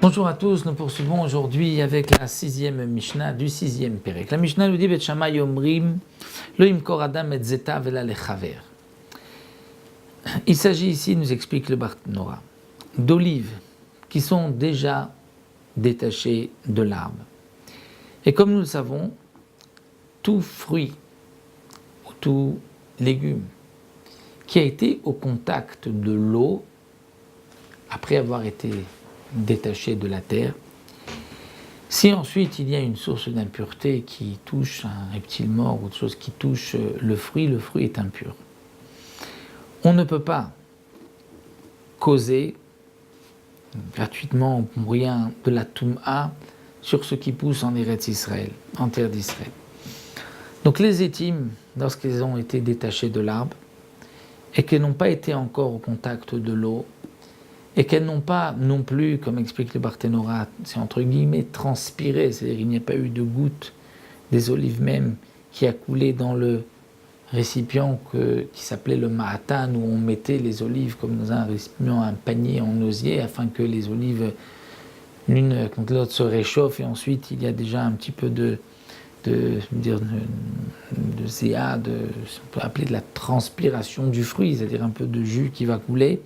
Bonjour à tous, nous poursuivons aujourd'hui avec la 6e Mishnah du 6e Pérec. La Mishnah nous dit Bet Shammai Omrim Lo Yimkor Adam et Zeta Vela Lechaver. Il s'agit ici, nous explique le Barthénora, d'olives qui sont déjà détachées de l'arbre. Et comme nous le savons, tout fruit ou tout légume qui a été au contact de l'eau après avoir été détaché de la terre, si ensuite il y a une source d'impureté qui touche un reptile mort ou autre chose qui touche le fruit est impur. On ne peut pas causer gratuitement ou pour rien de la Toum'a sur ce qui pousse en Eretz Israël, en terre d'Israël. Donc les étimes, lorsqu'ils ont été détachés de l'arbre et qu'elles n'ont pas été encore au contact de l'eau, et qu'elles n'ont pas non plus, comme explique le Barthénora, c'est entre guillemets transpiré, c'est-à-dire qu'il n'y a pas eu de goutte des olives même qui a coulé dans le récipient qui s'appelait le ma'atan, où on mettait les olives comme dans un récipient, un panier en osier, afin que les olives, l'une contre l'autre, se réchauffent, et ensuite il y a déjà un petit peu de zéa, on peut appeler de la transpiration du fruit, c'est-à-dire un peu de jus qui va couler,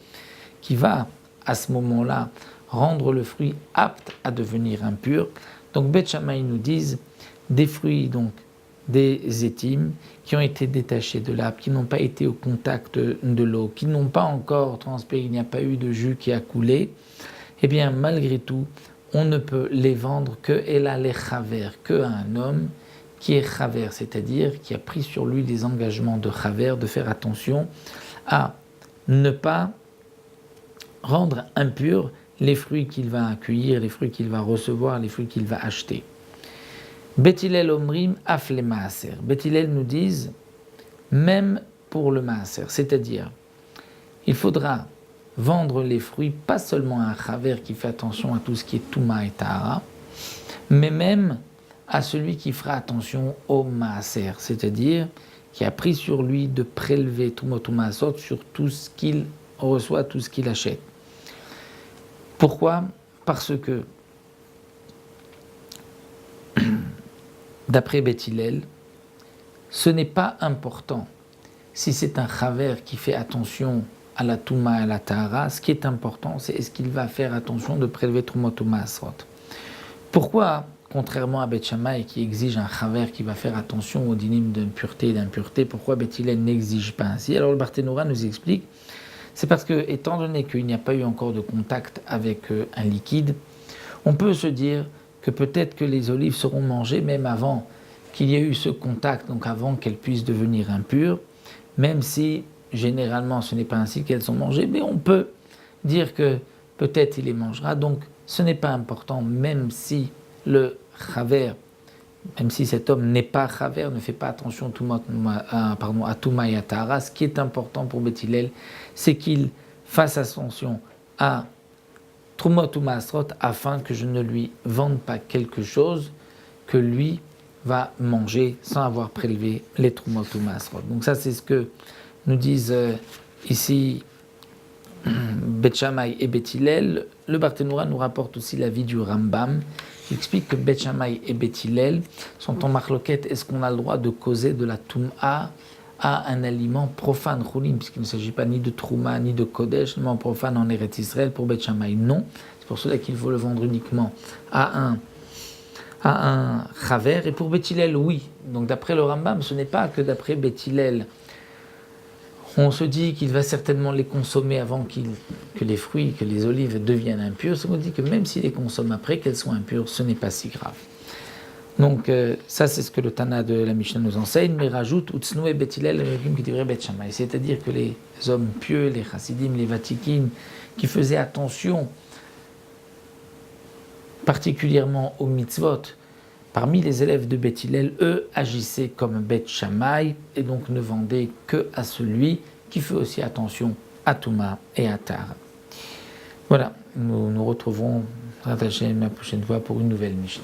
qui va à ce moment-là rendre le fruit apte à devenir impur. Donc Bet Shammai nous disent des fruits, donc des étimes qui ont été détachés de l'arbre, qui n'ont pas été au contact de l'eau, qui n'ont pas encore transpiré, il n'y a pas eu de jus qui a coulé, eh bien malgré tout, on ne peut les vendre que Ela le Chaver, que à un homme qui est Chaver, c'est-à-dire qui a pris sur lui les engagements de Chaver, de faire attention à ne pas rendre impurs les fruits qu'il va accueillir, les fruits qu'il va recevoir, les fruits qu'il va acheter. Bet Hillel Omrim Af le Maaser. Bet Hillel nous disent, même pour le Maaser, c'est-à-dire, il faudra vendre les fruits, pas seulement à un Chaver qui fait attention à tout ce qui est Touma et Tahara, mais même à celui qui fera attention au Maaser, c'est-à-dire qui a pris sur lui de prélever Toumot ou Maasot sur tout ce qu'il reçoit, tout ce qu'il achète. Pourquoi ? Parce que, d'après Bet Hillel, ce n'est pas important si c'est un Chaver qui fait attention à la Touma et à la Tahara. Ce qui est important, c'est est-ce qu'il va faire attention de prélever Toumot ou Maasot. Pourquoi, contrairement à Bet Shammai qui exige un Chaver qui va faire attention aux dynimes d'impureté et d'impureté, pourquoi Bet Hillel n'exige pas ainsi ? Alors le Barthénora nous explique. C'est parce que, étant donné qu'il n'y a pas eu encore de contact avec un liquide, on peut se dire que peut-être que les olives seront mangées même avant qu'il y ait eu ce contact, donc avant qu'elles puissent devenir impures, même si généralement ce n'est pas ainsi qu'elles sont mangées, mais on peut dire que peut-être il les mangera, donc ce n'est pas important, même si le Chaver, même si cet homme n'est pas Chaver, ne fait pas attention à Touma et à Tahara, ce qui est important pour Bet Hillel, c'est qu'il fasse attention à Trumot ou Maasrot afin que je ne lui vende pas quelque chose que lui va manger sans avoir prélevé les Trumot ou Maasrot. Donc ça c'est ce que nous disent ici Bet Shammai et Bet Hillel. Le Barthénora nous rapporte aussi l'avis du Rambam, qui explique que Bet Shammai et Bet Hillel sont en marloquette. Est-ce qu'on a le droit de causer de la Toum'a à un aliment profane, Choulim, puisqu'il ne s'agit pas ni de Trouma ni de Kodesh, seulement profane en Eretz Israël? Pour Bet Shammai, non. C'est pour cela qu'il faut le vendre uniquement à un Chaver. Et pour Bet Hillel, oui. Donc d'après le Rambam, ce n'est pas que d'après Bet Hillel, on se dit qu'il va certainement les consommer avant que les fruits, que les olives deviennent impures. On dit que même s'il les consomme après, qu'elles soient impures, ce n'est pas si grave. Donc ça c'est ce que le Tana de la Mishnah nous enseigne, mais rajoute Utsnou et Bet Hillel qui dirait Bet Shammai, c'est-à-dire que les hommes pieux, les chassidim, les vatikim, qui faisaient attention particulièrement aux mitzvot, parmi les élèves de Bet Hillel, eux agissaient comme Bet Shammai et donc ne vendaient que à celui qui fait aussi attention à Touma et à Tahara. Voilà, nous nous retrouvons rattachés la prochaine fois pour une nouvelle Mishnah.